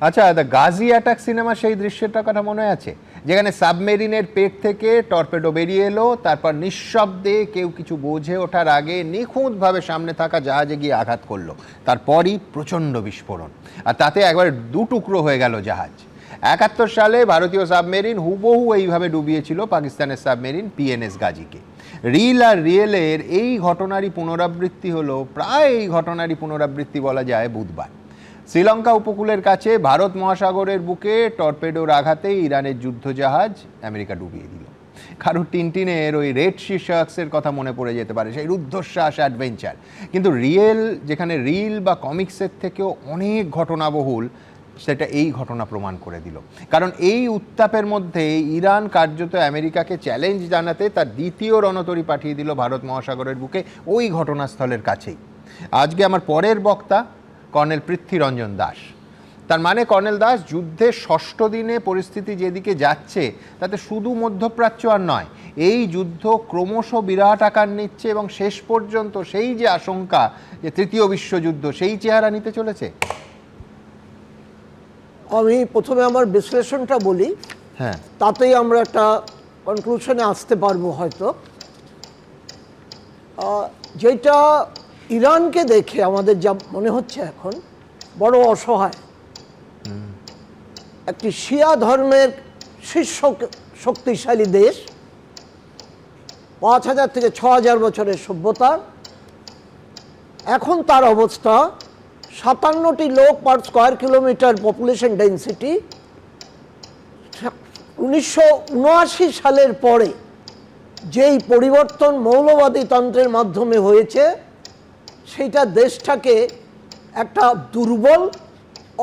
আচ্ছা, the Gazi attack cinema সেই দৃশ্যটার কথা মনে আছে, যেখানে সাবমেরিনের পেট থেকে টর্পেডো বেরিয়ে এলো, তারপর নিঃশব্দে কেউ কিছু বোঝে ওঠার আগে নিখুঁতভাবে সামনে থাকা জাহাজে গিয়ে আঘাত করলো, তারপরই প্রচণ্ড বিস্ফোরণ, আর তাতে একবার দু টুকরো হয়ে গেল জাহাজ। 71 সালে ভারতীয় সাবমেরিন হুবহু এইভাবে ডুবিয়েছিল পাকিস্তানের সাবমেরিন পিএনএস গাজীকে। রিল আর রিয়েলের এই ঘটনারই পুনরাবৃত্তি হলো, প্রায় এই ঘটনারই পুনরাবৃত্তি বলা যায় বুধবার। শ্রীলঙ্কা উপকূলের কাছে ভারত মহাসাগরের বুকে টর্পেডোর আঘাতে ইরানের যুদ্ধজাহাজ আমেরিকা ডুবিয়ে দিল। কারোর টিনটিনের ওই রেড সি শার্কসের কথা মনে পড়ে যেতে পারে, সেই রুদ্ধশ্বাস অ্যাডভেঞ্চার। কিন্তু রিয়েল, যেখানে রিল বা কমিক্সের থেকেও অনেক ঘটনাবহুল, সেটা এই ঘটনা প্রমাণ করে দিল। কারণ এই উত্তাপের মধ্যে ইরান কার্যত আমেরিকাকে চ্যালেঞ্জ জানাতে তার দ্বিতীয় রণতরী পাঠিয়ে দিল ভারত মহাসাগরের বুকে, ওই ঘটনাস্থলের কাছেই। আজকে আমার পরের বক্তা কর্নেল পৃথ্বীরঞ্জন দাস। তার মানে কর্নেল দাস, যুদ্ধের ষষ্ঠ দিনে পরিস্থিতি যেদিকে যাচ্ছে তাতে শুধু মধ্যপ্রাচ্য আর নয়, এই যুদ্ধ ক্রমশ বিরাট আকার নিচ্ছে এবং শেষ পর্যন্ত সেই যে আশঙ্কা যে তৃতীয় বিশ্বযুদ্ধ, সেই চেহারা নিতে চলেছে। আমি প্রথমে আমার বিশ্লেষণটা বলি, হ্যাঁ, তাতেই আমরা একটা কনক্লুশনে আসতে পারবো হয়তো। যেটা ইরানকে দেখে আমাদের যা মনে হচ্ছে এখন, বড় অসহায় একটি শিয়া ধর্মের শীর্ষ শক্তিশালী দেশ, 5000 থেকে 6000 বছরের সভ্যতা, এখন তার অবস্থা 57টি লোক per square kilometre population density. 1979 সালের পরে যেই পরিবর্তন মৌলবাদী তন্ত্রের মাধ্যমে হয়েছে, সেইটা দেশটাকে একটা দুর্বল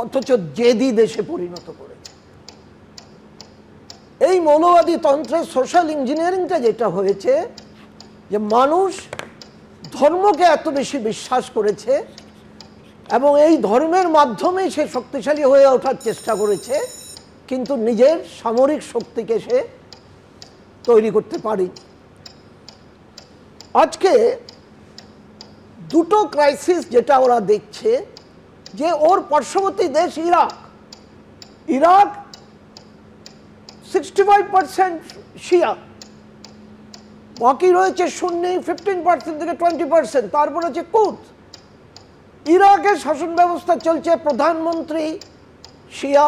অথচ জেদি দেশে পরিণত করেছে। এই মৌলবাদী তন্ত্রের সোশ্যাল ইঞ্জিনিয়ারিংটা যেটা হয়েছে, যে মানুষ ধর্মকে এত বেশি বিশ্বাস করেছে এবং এই ধর্মের মাধ্যমেই সে শক্তিশালী হয়ে ওঠার চেষ্টা করেছে, কিন্তু নিজের সামরিক শক্তিকে সে তৈরি করতে পারেনি। আজকে দুটো ক্রাইসিস যেটা ওরা দেখছে, যে ওর পার্শ্ববর্তী দেশ ইরাক, ইরাক 65% শিয়া, বাকি রয়েছে সুন্নি 15% থেকে 20%, তারপর হচ্ছে কুর্দ। ইরাকের শাসন ব্যবস্থা চলছে, প্রধানমন্ত্রী শিয়া,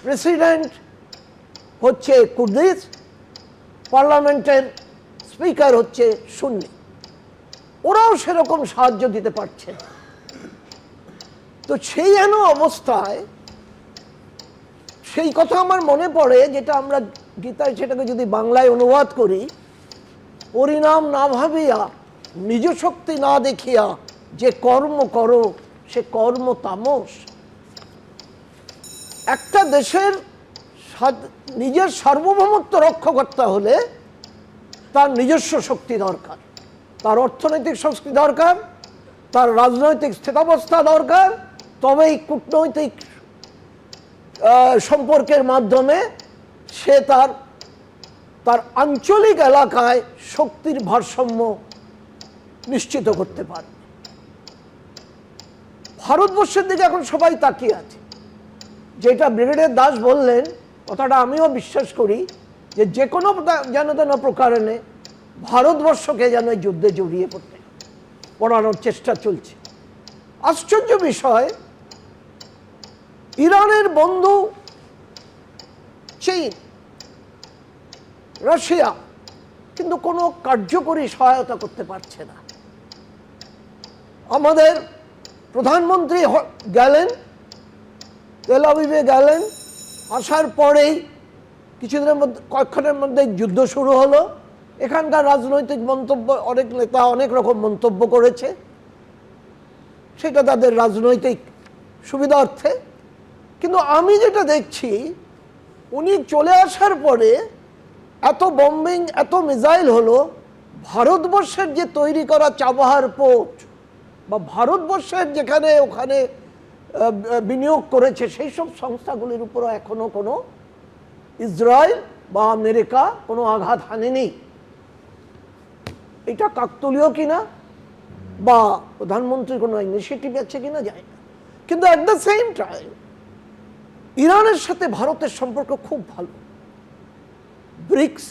প্রেসিডেন্ট হচ্ছে কুর্দিশ, পার্লামেন্টের স্পিকার হচ্ছে সুন্নি। ওরাও সেরকম সাহায্য দিতে পারছে না। তো সেই এন অবস্থায় সেই কথা আমার মনে পড়ে, যেটা আমরা গীতায় সেটাকে যদি বাংলায় অনুবাদ করি, পরিণাম না ভাবিয়া নিজ শক্তি না দেখিয়া যে কর্ম করো সে কর্ম তামস। একটা দেশের নিজের সার্বভৌমত্ব রক্ষা করতে হলে তার নিজস্ব শক্তি দরকার, তার অর্থনৈতিক শক্তি দরকার, তার রাজনৈতিক স্থিতাবস্থা দরকার, তবেই কূটনৈতিক সম্পর্কের মাধ্যমে সে তার আঞ্চলিক এলাকায় শক্তির ভারসাম্য নিশ্চিত করতে পারে। ভারতবর্ষের দিকে এখন সবাই তাকিয়ে আছে। যেটা ব্রিগেডিয়ার দাস বললেন, কথাটা আমিও বিশ্বাস করি, যে কোনো যেন তেন প্রকারণে ভারতবর্ষকে যেন যুদ্ধে জড়িয়ে পড়ানোর চেষ্টা চলছে। আশ্চর্য বিষয়, ইরানের বন্ধু চীন, রাশিয়া কিন্তু কোনো কার্যকরী সহায়তা করতে পারছে না। আমাদের প্রধানমন্ত্রী গেলেন, তেল আবিবে গেলেন, আসার পরেই কিছুদিনের মধ্যে, কয়েকক্ষণের মধ্যে যুদ্ধ শুরু হলো। এখানকার রাজনৈতিক মন্তব্য, অনেক নেতা অনেক রকম মন্তব্য করেছে, সেটা তাদের রাজনৈতিক সুবিধার্থে। কিন্তু আমি যেটা দেখছি, উনি চলে আসার পরে এত বম্বিং, এত মিসাইল হলো, ভারতবর্ষের যে তৈরি করা চাবাহার পোর্ট বা ভারতবর্ষের যেখানে ওখানে বিনিয়োগ করেছে সেই সব সংস্থাগুলির উপরও এখনো কোনো ইসরায়েল বা আমেরিকা কোনো আঘাত হানেনি। এটা কাকতালীয় কিনা বা প্রধানমন্ত্রীর কোনো ইনিশিয়েটিভ আছে কিনা জানি না। কিন্তু অ্যাট দ্য সেম টাইম ইরানের সাথে ভারতের সম্পর্ক খুব ভালো। ব্রিক্স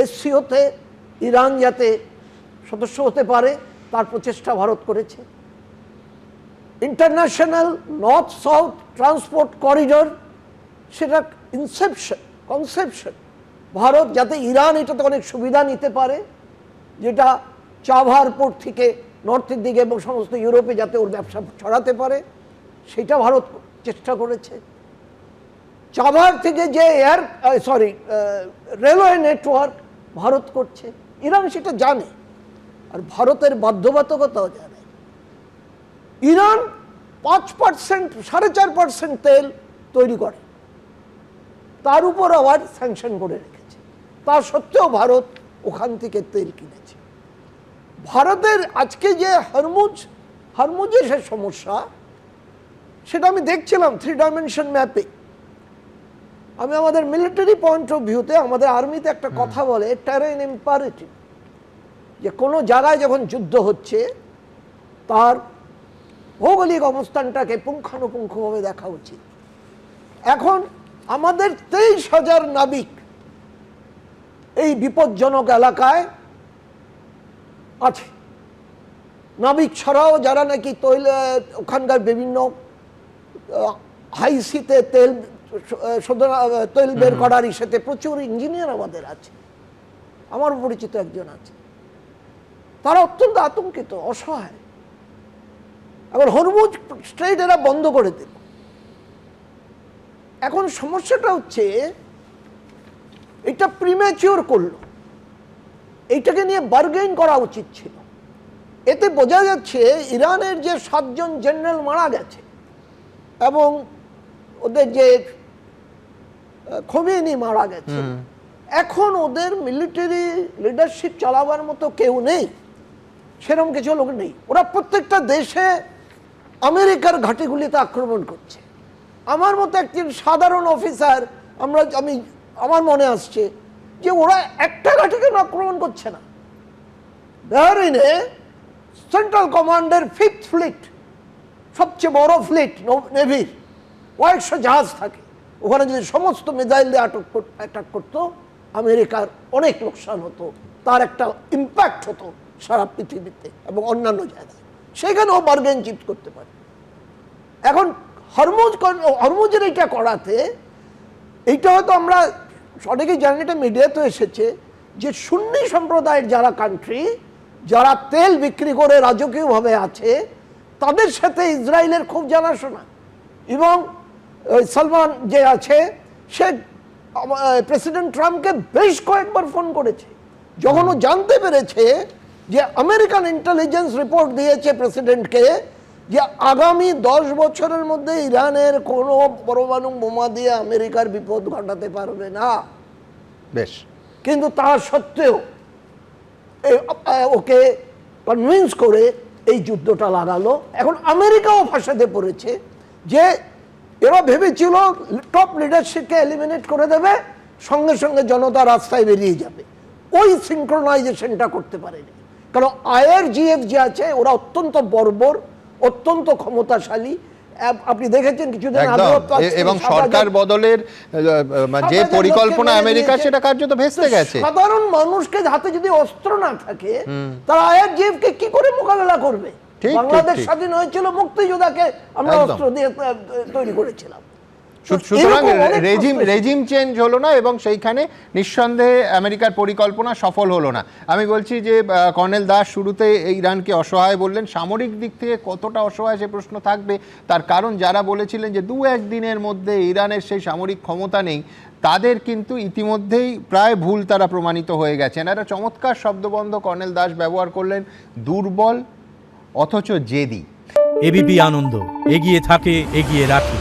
এসসিওতে ইরান যাতে সদস্য হতে পারে তার প্রচেষ্টা ভারত করেছে। International north south transport corridor, সেটা কনসেপশন ভারত যাতে ইরান এটাতে অনেক সুবিধা নিতে পারে, যেটা চাভার পোর্ট থেকে নর্থের দিকে এবং সমস্ত ইউরোপে যাতে ওর ব্যবসা ছড়াতে পারে, সেটা ভারত চেষ্টা করেছে। চাভার থেকে যে রেলওয়ে নেটওয়ার্ক ভারত করছে, ইরান সেটা জানে আর ভারতের বাধ্যবাধকতাও জানে। ইরান 5%, 4.5% তেল তৈরি করে, তার উপর আবার স্যাংশন করে রেখেছে। তা সত্ত্বেও ভারত ওখান থেকে তেল কিনেছে। ভারতের আজকে যে হরমুজের যে সমস্যা, সেটা আমি দেখছিলাম 3 ডাইমেনশন ম্যাপে। আমি আমাদের মিলিটারি পয়েন্ট অফ ভিউতে আমাদের আর্মিতে একটা কথা বলে টেরেন ইম্পারেটিভ, যে কোনো জায়গায় যখন যুদ্ধ হচ্ছে তার ভৌগোলিক অবস্থানটাকে পুঙ্খানুপুঙ্খভাবে দেখা উচিত। এখন আমাদের 23,000 নাবিক এই বিপজ্জনক এলাকায় আছে। নাবিক ছাড়াও যারা নাকি ওখানকার বিভিন্ন হাইসিতে তেল বের করার ইসেতে প্রচুর ইঞ্জিনিয়ার আমাদের আছে। আমার পরিচিত একজন আছে, তারা অত্যন্ত আতঙ্কিত, অসহায়। এখন হরমুজ স্ট্রেইট এরা বন্ধ করে দিল। এখন সমস্যাটা হচ্ছে এটা প্রিম্যাচিওর করলো, এইটাকে নিয়ে বার্গেইন করা উচিত ছিল। এতে বোঝা যাচ্ছে ইরানের যে 7 জন জেনারেল মারা গেছে এবং ওদের যে খোমেনি মারা গেছে, এখন ওদের মিলিটারি লিডারশিপ চালাবার মতো কেউ নেই, সেরকম কিছু লোক নেই। ওরা প্রত্যেকটা দেশে আমেরিকার ঘাঁটিগুলিতে আক্রমণ করছে। আমার মতো একজন সাধারণ অফিসার, আমার মনে আসছে যে ওরা একটা ঘাঁটিকে আক্রমণ করছে না। বাহরাইনে সেন্ট্রাল কমান্ডের 5th ফ্লিট, সবচেয়ে বড় ফ্লিট নেভির, কয়েকশো জাহাজ থাকে ওখানে। যদি সমস্ত মিসাইল দিয়ে অ্যাটাক করতো, আমেরিকার অনেক লোকসান হতো, তার একটা ইম্প্যাক্ট হতো সারা পৃথিবীতে এবং অন্যান্য জায়গায়। সেখানেও বার্গেন চিট করতে পারে। এখন হরমুজের এইটা করাতে, এইটা হয়তো আমরা অনেকেই জানি, এটা মিডিয়াতে এসেছে যে সুন্নি সম্প্রদায়ের যারা কান্ট্রি, যারা তেল বিক্রি করে রাজকীয়ভাবে আছে, তাদের সাথে ইসরায়েলের খুব জানাশোনা। এবং সালমান যে আছে, সে প্রেসিডেন্ট ট্রাম্পকে বেশ কয়েকবার ফোন করেছে। যখন ও জানতে পেরেছে যে আমেরিকান ইন্টেলিজেন্স রিপোর্ট দিয়েছে প্রেসিডেন্টকে যে আগামী 10 বছরের মধ্যে ইরানের কোনো পরমাণু বোমা দিয়ে আমেরিকার বিপদ ঘটাতে পারবে না, বেশ, কিন্তু তা সত্ত্বেও ওকে কনভিন্স করে এই যুদ্ধটা লাগালো। এখন আমেরিকাও ফাঁসাতে পড়েছে যে এরা ভেবেছিল টপ লিডারশিপকে এলিমিনেট করে দেবে, সঙ্গে সঙ্গে জনতা রাস্তায় বেরিয়ে যাবে। ওই সিনক্রোনাইজেশনটা করতে পারেনি, কারণ IRGF যে আছে ওরা অত্যন্ত বর্বর, অত্যন্ত ক্ষমতাশালী। আপনি দেখেছেন কিছুদিন আগে, এবং সরকার বদলের যে পরিকল্পনা আমেরিকা, সেটা কার্যত ভেস্তে গেছে। সাধারণ মানুষকে হাতে যদি অস্ত্র না থাকে, তারা IRGF কে কি করে মোকাবেলা করবে? বাংলাদেশ স্বাধীন হয়েছিল মুক্তিযোদ্ধাকে আমরা অস্ত্র দিয়ে তৈরি করেছিলাম। সুতরাং রেজিম চেঞ্জ হলো না এবং সেইখানে নিঃসন্দেহে আমেরিকার পরিকল্পনা সফল হলো না। আমি বলছি যে কর্নেল দাস শুরুতে ইরানকে অসহায় বললেন, সামরিক দিক থেকে কতটা অসহায় সে প্রশ্ন থাকবে। তার কারণ যারা বলেছিলেন যে 2-1 দিনের মধ্যে ইরানের সেই সামরিক ক্ষমতা নেই, তাদের কিন্তু ইতিমধ্যেই প্রায় ভুল তারা প্রমাণিত হয়ে গেছেন। একটা চমৎকার শব্দবন্ধ কর্নেল দাস ব্যবহার করলেন, দুর্বল অথচ জেদি। এবিপি আনন্দ, এগিয়ে থাকে, এগিয়ে রাখে।